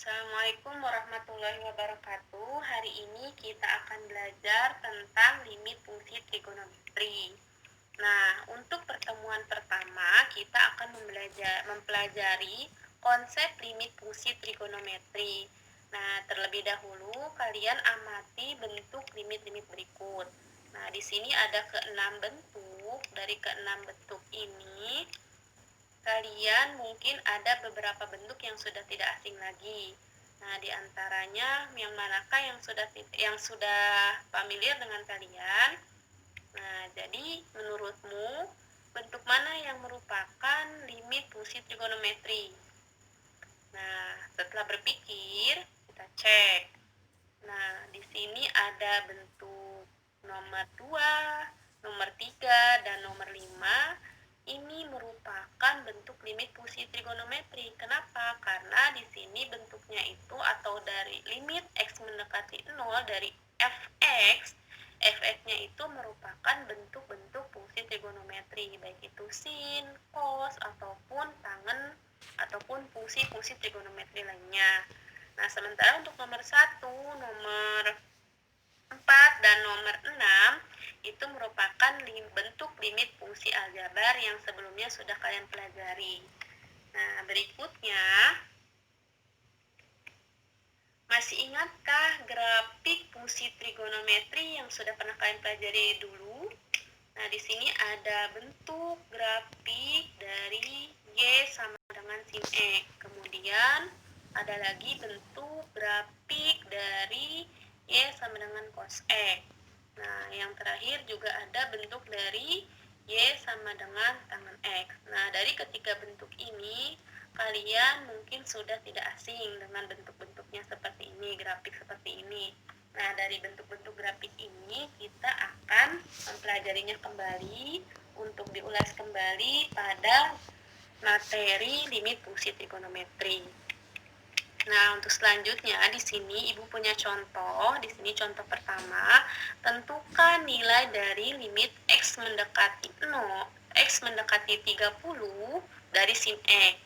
Assalamualaikum warahmatullahi wabarakatuh. Hari ini kita akan belajar tentang limit fungsi trigonometri. Nah, untuk pertemuan pertama kita akan mempelajari konsep limit fungsi trigonometri. Nah, terlebih dahulu kalian amati bentuk limit-limit berikut. Nah, di sini ada keenam bentuk. Dari keenam bentuk ini kalian mungkin ada beberapa bentuk yang sudah tidak asing lagi. Nah, di antaranya yang manakah yang sudah familiar dengan kalian? Nah, jadi menurutmu bentuk mana yang merupakan limit fungsi trigonometri? Nah, setelah berpikir, kita cek. Nah, di sini ada bentuk nomor 2, nomor 3, dan nomor 5. Ini merupakan bentuk limit fungsi trigonometri. Kenapa? Karena di sini bentuknya itu atau dari limit x mendekati 0 dari fx, fx-nya itu merupakan bentuk-bentuk fungsi trigonometri, baik itu sin, cos, ataupun tangen, ataupun fungsi-fungsi trigonometri lainnya. Nah, sementara untuk nomor 1, nomor 4, dan nomor 6 itu merupakan bentuk limit fungsi aljabar yang sebelumnya sudah kalian pelajari. Nah, berikutnya, masih ingatkah grafik fungsi trigonometri yang sudah pernah kalian pelajari dulu? Nah, di sini ada bentuk grafik dari Y sama dengan sin X. Kemudian ada lagi bentuk grafik dari Y sama dengan cos X. Nah, yang terakhir juga ada bentuk dari Y sama dengan tangen X. Nah, dari ketiga bentuk ini, kalian mungkin sudah tidak asing dengan bentuk-bentuknya seperti ini, grafik seperti ini. Nah, dari bentuk-bentuk grafik ini, kita akan mempelajarinya kembali untuk diulas kembali pada materi limit fungsi trigonometri. Nah, untuk selanjutnya di sini Ibu punya contoh. Di sini contoh pertama, tentukan nilai dari limit x mendekati 0, x mendekati 30 dari sin X.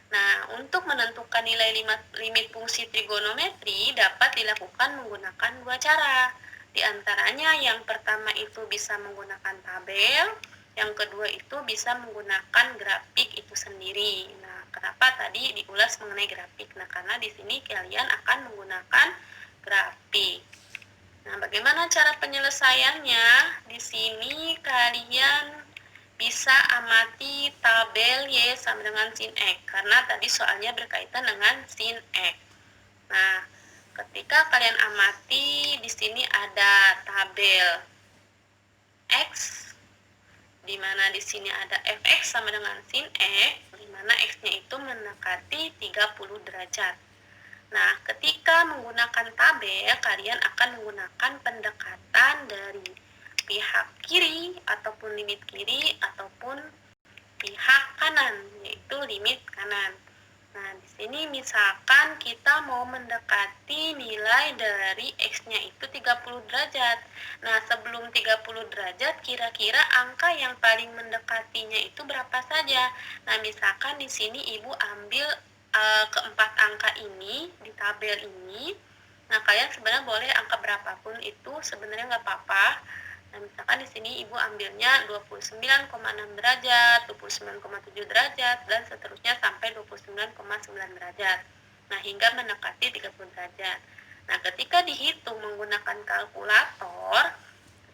Nah, untuk menentukan nilai limit fungsi trigonometri dapat dilakukan menggunakan dua cara. Di antaranya yang pertama itu bisa menggunakan tabel, yang kedua itu bisa menggunakan grafik itu sendiri. Nah, kenapa tadi diulas mengenai grafik? Nah, karena di sini kalian akan menggunakan grafik. Nah, bagaimana cara penyelesaiannya? Di sini kalian bisa amati tabel Y sama dengan sin X, karena tadi soalnya berkaitan dengan sin X. Nah, ketika kalian amati, di sini ada tabel X, di mana di sini ada fx sama dengan sin X, di mana x-nya itu mendekati 30 derajat. Nah, ketika menggunakan tabel, kalian akan menggunakan pendekatan dari pihak kiri ataupun limit kiri ataupun pihak kanan, yaitu limit kanan. Nah, di sini misalkan kita mau mendekati nilai dari x-nya itu 30 derajat. Nah, sebelum 30 derajat, kira-kira angka yang paling mendekatinya itu berapa saja? Nah, misalkan di sini Ibu ambil keempat angka ini di tabel ini. Nah, kalian sebenarnya boleh angka berapapun itu sebenarnya nggak apa-apa. Nah, misalkan di sini Ibu ambilnya 29,6 derajat, 29,7 derajat, dan seterusnya sampai 29,9 derajat. Nah, hingga mendekati 30 derajat. Nah, ketika dihitung menggunakan kalkulator,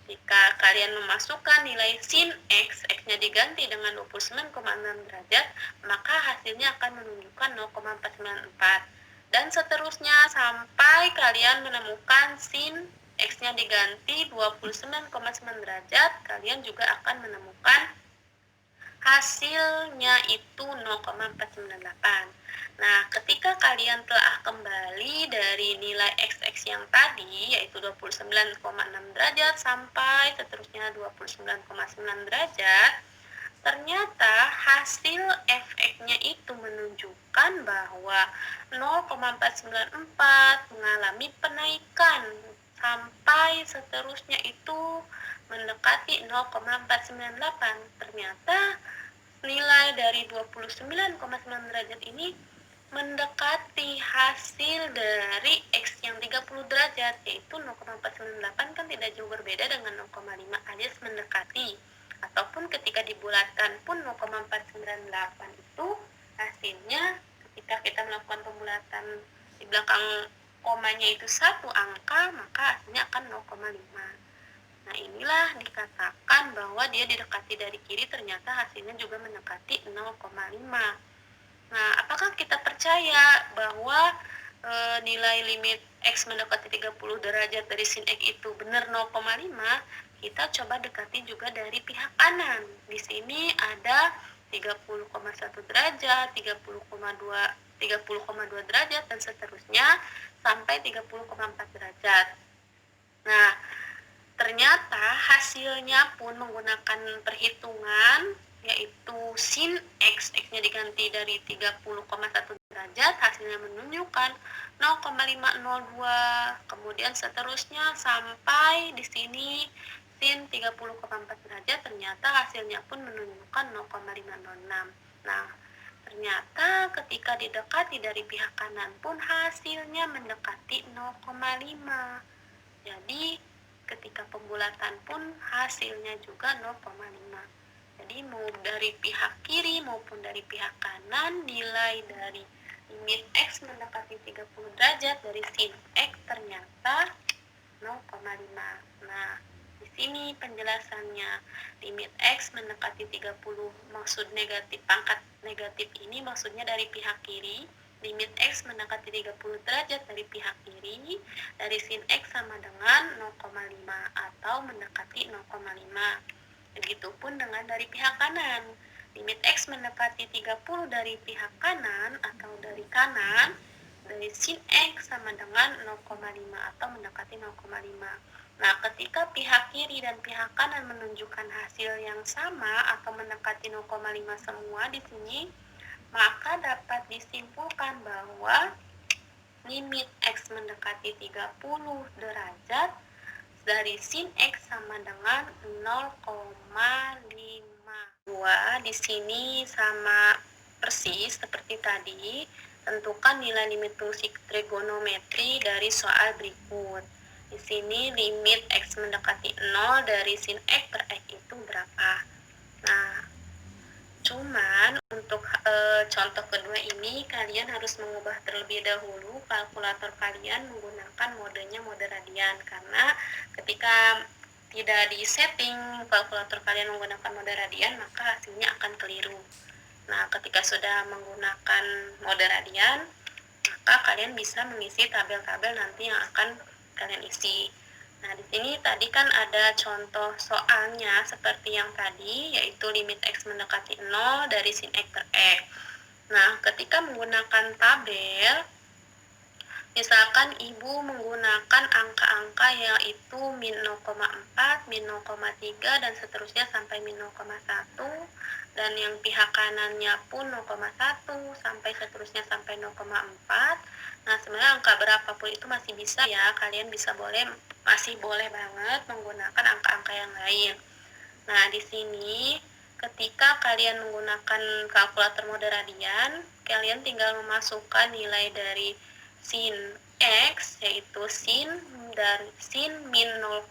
ketika kalian memasukkan nilai sin X, X-nya diganti dengan 29,6 derajat, maka hasilnya akan menunjukkan 0,494. Dan seterusnya sampai kalian menemukan sin X-nya diganti 29,9 derajat, kalian juga akan menemukan hasilnya itu 0,498. Nah, ketika kalian telah kembali dari nilai x yang tadi, yaitu 29,6 derajat sampai seterusnya 29,9 derajat, ternyata hasil fx-nya itu menunjukkan bahwa 0,494 mengalami penaikan sampai seterusnya itu mendekati 0,498. Ternyata nilai dari 29,9 derajat ini mendekati hasil dari X yang 30 derajat, yaitu 0,498 kan tidak jauh berbeda dengan 0,5 alias mendekati. Ataupun ketika dibulatkan pun 0,498 itu hasilnya ketika kita melakukan pembulatan di belakang komanya itu satu angka, maka hasilnya akan 0,5. Nah, inilah dikatakan bahwa dia didekati dari kiri, ternyata hasilnya juga mendekati 0,5. Nah, apakah kita percaya bahwa nilai limit X mendekati 30 derajat dari sin X itu benar 0,5? Kita coba dekati juga dari pihak kanan. Di sini ada 30,1 derajat, 30,2 derajat, dan seterusnya sampai 30,4 derajat. Nah, ternyata hasilnya pun menggunakan perhitungan yaitu sin X, X-nya diganti dari 30,1 derajat, hasilnya menunjukkan 0,502, kemudian seterusnya sampai di sini sin 30,4 derajat, ternyata hasilnya pun menunjukkan 0,506. Nah, ternyata ketika didekati dari pihak kanan pun hasilnya mendekati 0,5. Jadi ketika pembulatan pun hasilnya juga 0,5. Jadi mau dari pihak kiri maupun dari pihak kanan, nilai dari limit X mendekati 30 derajat dari sin X ternyata 0,5. Nah, di sini penjelasannya, limit X mendekati 30 maksud negatif, pangkat negatif ini maksudnya dari pihak kiri. Limit X mendekati 30 derajat dari pihak kiri, dari sin X sama dengan 0,5 atau mendekati 0,5. Begitupun dengan dari pihak kanan. Limit X mendekati 30 dari pihak kanan atau dari kanan, dari sin X sama dengan 0,5 atau mendekati 0,5. Nah, ketika pihak kiri dan pihak kanan menunjukkan hasil yang sama atau mendekati 0,5 semua di sini, maka dapat disimpulkan bahwa limit X mendekati 30 derajat dari sin X sama dengan 0,5. Di sini sama persis seperti tadi, tentukan nilai limit fungsi trigonometri dari soal berikut. Di sini limit X mendekati 0 dari sin X per X itu berapa? Nah, cuman untuk contoh kedua ini kalian harus mengubah terlebih dahulu kalkulator kalian menggunakan modenya mode radian, karena ketika tidak disetting kalkulator kalian menggunakan mode radian maka hasilnya akan keliru. Nah, ketika sudah menggunakan mode radian maka kalian bisa mengisi tabel-tabel nanti yang akan kalian isi. Nah, di sini tadi kan ada contoh soalnya seperti yang tadi, yaitu limit X mendekati 0 dari sin X per X. Nah, ketika menggunakan tabel, misalkan ibu menggunakan angka-angka yaitu min 0,4, min 0,3, dan seterusnya sampai min 0,1, dan yang pihak kanannya pun 0,1 sampai seterusnya sampai 0,4. Nah, sebenarnya angka berapapun itu masih bisa ya, kalian masih boleh banget menggunakan angka-angka yang lain. Nah, di sini ketika kalian menggunakan kalkulator mode radian, kalian tinggal memasukkan nilai dari sin X, yaitu sin min 0,4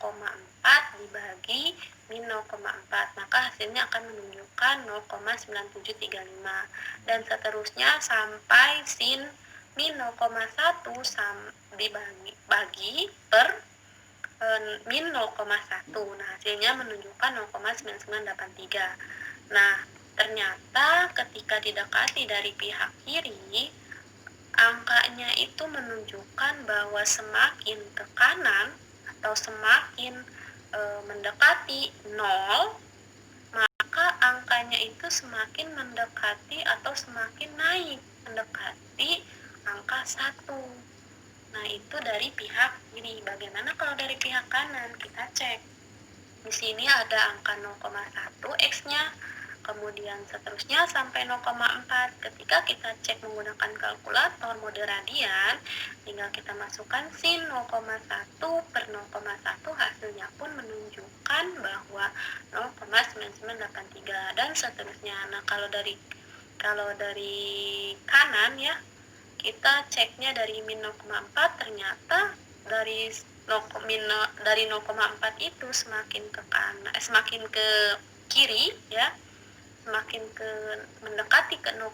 dibagi min 0,4, maka hasilnya akan menunjukkan 0,9735, dan seterusnya sampai sin min 0,1 dibagi per min 0,1. Nah, hasilnya menunjukkan 0,9983. Nah, ternyata ketika didekati dari pihak kiri, angkanya itu menunjukkan bahwa semakin ke kanan atau semakin mendekati 0, maka angkanya itu semakin mendekati atau semakin naik mendekati angka 1. Nah, itu dari pihak kiri. Bagaimana kalau dari pihak kanan? Kita cek. Di sini ada angka 0,1 X-nya, kemudian seterusnya sampai 0,4. Ketika kita cek menggunakan kalkulator mode radian, tinggal kita masukkan sin 0,1 per 0,1, hasilnya pun menunjukkan bahwa 0,9983 dan seterusnya. Nah, kalau dari kanan ya, kita ceknya dari min 0,4, ternyata dari 0,4 itu semakin ke kanan, semakin ke kiri ya, semakin mendekati ke 0,1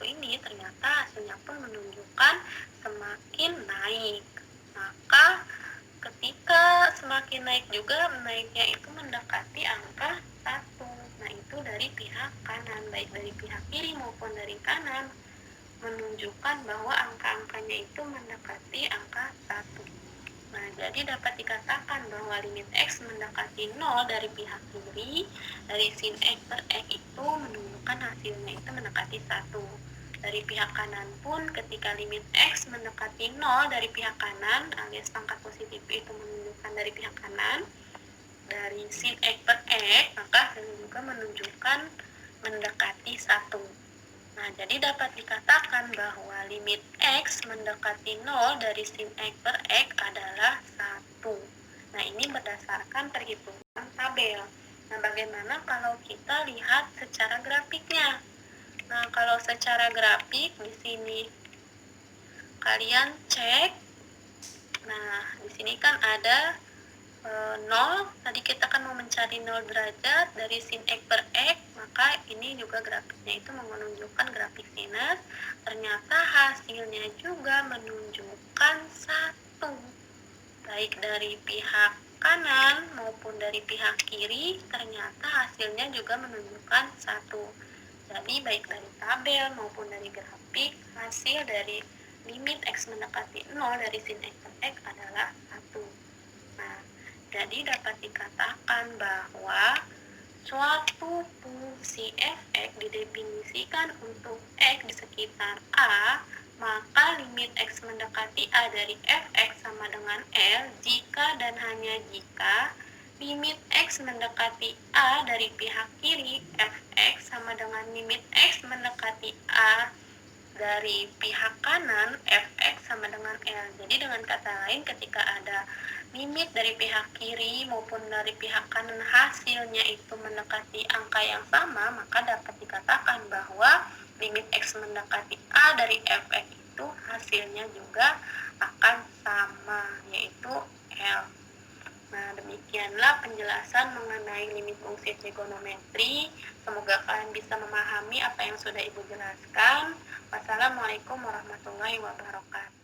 ini, ternyata hasilnya pun menunjukkan semakin naik. Maka ketika semakin naik juga, naiknya itu mendekati angka 1. Nah, itu dari pihak kanan, baik dari pihak kiri maupun dari kanan, menunjukkan bahwa angka-angkanya itu mendekati angka 1. Nah, jadi dapat dikatakan bahwa limit X mendekati 0 dari pihak kiri, dari sin X per X itu menunjukkan hasilnya itu mendekati 1. Dari pihak kanan pun ketika limit X mendekati 0 dari pihak kanan, alias pangkat positif itu menunjukkan dari pihak kanan, dari sin X per X, maka hasilnya juga menunjukkan mendekati 1. Nah, jadi dapat dikatakan bahwa limit X mendekati 0 dari sin X per X adalah 1. Nah, ini berdasarkan perhitungan tabel. Nah, bagaimana kalau kita lihat secara grafiknya? Nah, kalau secara grafik di sini kalian cek. Nah, di sini kan ada 0, tadi kita kan mau mencari 0 derajat dari sin X per X, maka ini juga grafiknya itu menunjukkan grafik sinus, ternyata hasilnya juga menunjukkan 1, baik dari pihak kanan maupun dari pihak kiri, ternyata hasilnya juga menunjukkan 1. Jadi baik dari tabel maupun dari grafik, hasil dari limit X mendekati 0 dari sin X per X adalah 1. Nah, jadi dapat dikatakan bahwa suatu fungsi f(x) didefinisikan untuk x di sekitar A, maka limit x mendekati A dari f(x) sama dengan L jika dan hanya jika limit x mendekati A dari pihak kiri f(x) sama dengan limit x mendekati A dari pihak kanan f(x) sama dengan L. Jadi dengan kata lain, ketika ada limit dari pihak kiri maupun dari pihak kanan hasilnya itu mendekati angka yang sama, maka dapat dikatakan bahwa limit x mendekati A dari f(x) itu hasilnya juga akan sama, yaitu L. Nah, demikianlah penjelasan mengenai limit fungsi trigonometri. Semoga kalian bisa memahami apa yang sudah Ibu jelaskan. Wassalamualaikum warahmatullahi wabarakatuh.